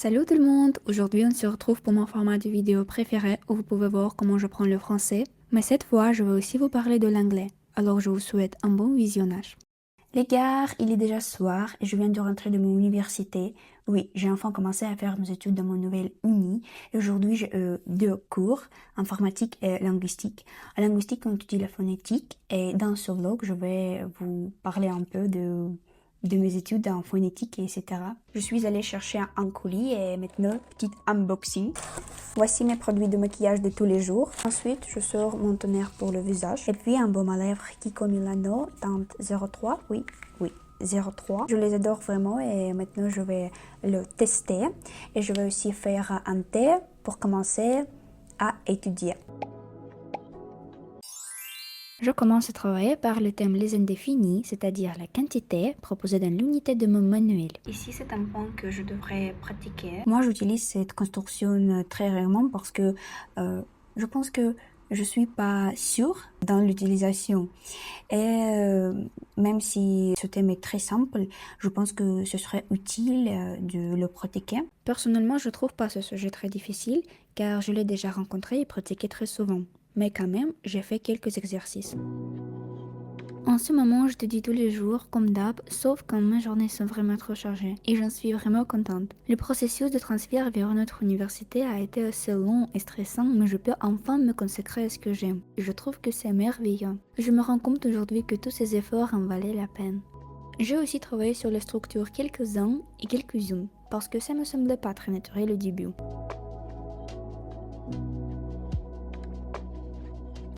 Salut tout le monde! Aujourd'hui, on se retrouve pour mon format de vidéo préféré où vous pouvez voir comment je prends le français. Mais cette fois, je vais aussi vous parler de l'anglais. Alors, je vous souhaite un bon visionnage. Les gars, il est déjà soir et je viens de rentrer de mon université. Oui, j'ai enfin commencé à faire mes études dans mon nouvelle uni. Et aujourd'hui, j'ai deux cours, informatique et linguistique. En linguistique, on étudie la phonétique et dans ce vlog, je vais vous parler un peu de mes études en phonétique, etc. Je suis allée chercher un colis et maintenant, petit unboxing. Voici mes produits de maquillage de tous les jours. Ensuite, je sors mon toner pour le visage. Et puis un baume à lèvres Kiko Milano, teinte 03. Oui, 03. Je les adore vraiment et maintenant je vais le tester. Et je vais aussi faire un thé pour commencer à étudier. Je commence à travailler par le thème les indéfinis, c'est-à-dire la quantité proposée dans l'unité de mon manuel. Ici, c'est un point que je devrais pratiquer. Moi, j'utilise cette construction très rarement parce que je pense que je suis pas sûre dans l'utilisation. Et même si ce thème est très simple, je pense que ce serait utile de le pratiquer. Personnellement, je trouve pas ce sujet très difficile car je l'ai déjà rencontré et pratiqué très souvent. Mais quand même, j'ai fait quelques exercices. En ce moment, je te dis tous les jours, comme d'hab, sauf quand mes journées sont vraiment trop chargées, et j'en suis vraiment contente. Le processus de transfert vers notre université a été assez long et stressant, mais je peux enfin me consacrer à ce que j'aime. Je trouve que c'est merveilleux. Je me rends compte aujourd'hui que tous ces efforts en valaient la peine. J'ai aussi travaillé sur la structure quelques-uns et quelques-unes, parce que ça me semblait pas très naturel au début.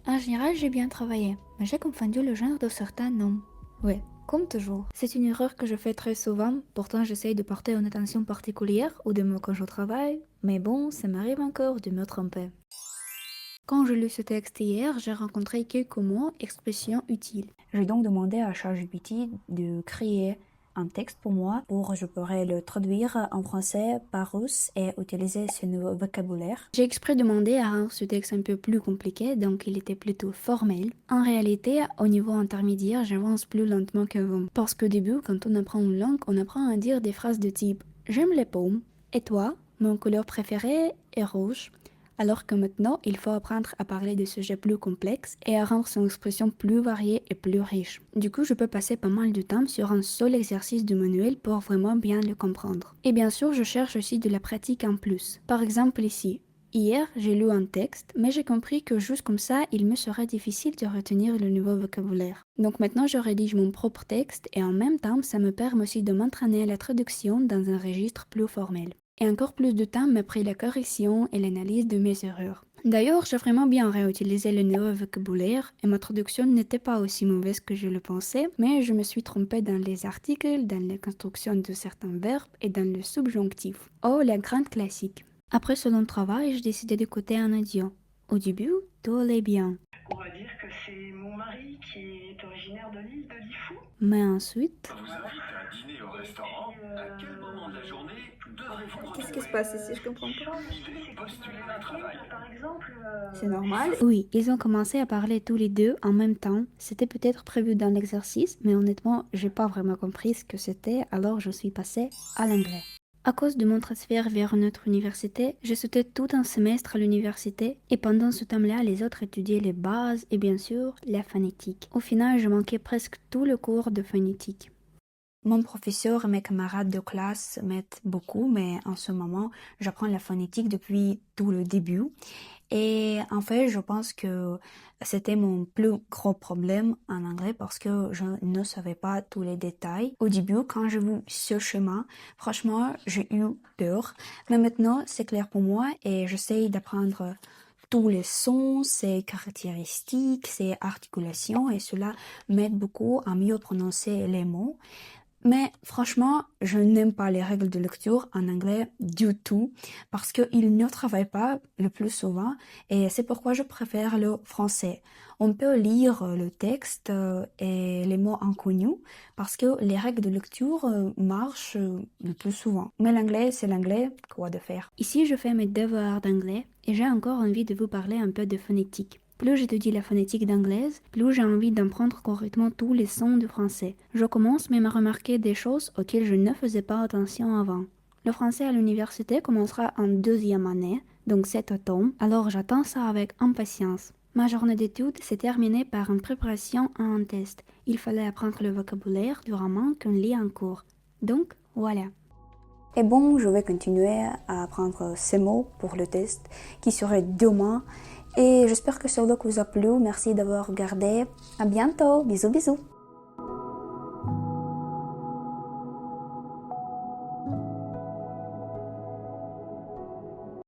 En général, j'ai bien travaillé, mais j'ai confondu le genre de certains noms. Ouais, comme toujours. C'est une erreur que je fais très souvent, pourtant j'essaye de porter une attention particulière aux deux mots quand je travaille, mais bon, ça m'arrive encore de me tromper. Quand je lis ce texte hier, j'ai rencontré quelques mots, expressions utiles. J'ai donc demandé à ChatGPT de créer un texte pour moi, pour je pourrais le traduire en français par russe et utiliser ce nouveau vocabulaire. J'ai exprès demandé à rendre ce texte un peu plus compliqué, donc il était plutôt formel. En réalité, au niveau intermédiaire, j'avance plus lentement qu'avant. Parce qu'au début, quand on apprend une langue, on apprend à dire des phrases de type «J'aime les pommes» et «Toi, mon couleur préférée est rouge». Alors que maintenant, il faut apprendre à parler de sujets plus complexes et à rendre son expression plus variée et plus riche. Du coup, je peux passer pas mal de temps sur un seul exercice du manuel pour vraiment bien le comprendre. Et bien sûr, je cherche aussi de la pratique en plus. Par exemple ici. Hier, j'ai lu un texte, mais j'ai compris que juste comme ça, il me serait difficile de retenir le nouveau vocabulaire. Donc maintenant, je rédige mon propre texte et en même temps, ça me permet aussi de m'entraîner à la traduction dans un registre plus formel. Et encore plus de temps m'a pris la correction et l'analyse de mes erreurs. D'ailleurs, j'ai vraiment bien réutilisé le nouveau vocabulaire et ma traduction n'était pas aussi mauvaise que je le pensais, mais je me suis trompée dans les articles, dans la construction de certains verbes et dans le subjonctif. Oh, la grande classique. Après ce long travail, j'ai décidé d'écouter un audio. Au début, tout allait bien. On va dire que c'est mon mari qui est originaire de l'île de Lifou. Mais ensuite... Vous invite à dîner au restaurant, à quel moment de la journée devrez-vous Qu'est-ce qui se retrouver passe ici? Je comprends pas. postuler à un travail. Par exemple, C'est normal. Oui, ils ont commencé à parler tous les deux en même temps. C'était peut-être prévu dans l'exercice, mais honnêtement, j'ai pas vraiment compris ce que c'était, alors je suis passée à l'anglais. À cause de mon transfert vers une autre université, j'ai sauté tout un semestre à l'université et pendant ce temps-là, les autres étudiaient les bases et bien sûr la phonétique. Au final, je manquais presque tout le cours de phonétique. Mon professeur et mes camarades de classe m'aident beaucoup, mais en ce moment, j'apprends la phonétique depuis tout le début. Et en fait, je pense que c'était mon plus gros problème en anglais parce que je ne savais pas tous les détails. Au début, quand j'ai vu ce schéma, franchement, j'ai eu peur. Mais maintenant, c'est clair pour moi et j'essaye d'apprendre tous les sons, ses caractéristiques, ses articulations et cela m'aide beaucoup à mieux prononcer les mots. Mais franchement, je n'aime pas les règles de lecture en anglais du tout parce qu'ils ne travaillent pas le plus souvent et c'est pourquoi je préfère le français. On peut lire le texte et les mots inconnus parce que les règles de lecture marchent le plus souvent. Mais l'anglais, c'est l'anglais, quoi de faire. Ici, je fais mes devoirs d'anglais et j'ai encore envie de vous parler un peu de phonétique. Plus j'étudie la phonétique d'anglaise, plus j'ai envie d'apprendre correctement tous les sons du français. Je commence même à remarquer des choses auxquelles je ne faisais pas attention avant. Le français à l'université commencera en deuxième année, donc cet automne, alors j'attends ça avec impatience. Ma journée d'études s'est terminée par une préparation à un test. Il fallait apprendre le vocabulaire du roman qu'on lit en cours. Donc, voilà. Et bon, je vais continuer à apprendre ces mots pour le test qui serait demain. Et j'espère que ce vlog vous a plu. Merci d'avoir regardé. À bientôt. Bisous, bisous.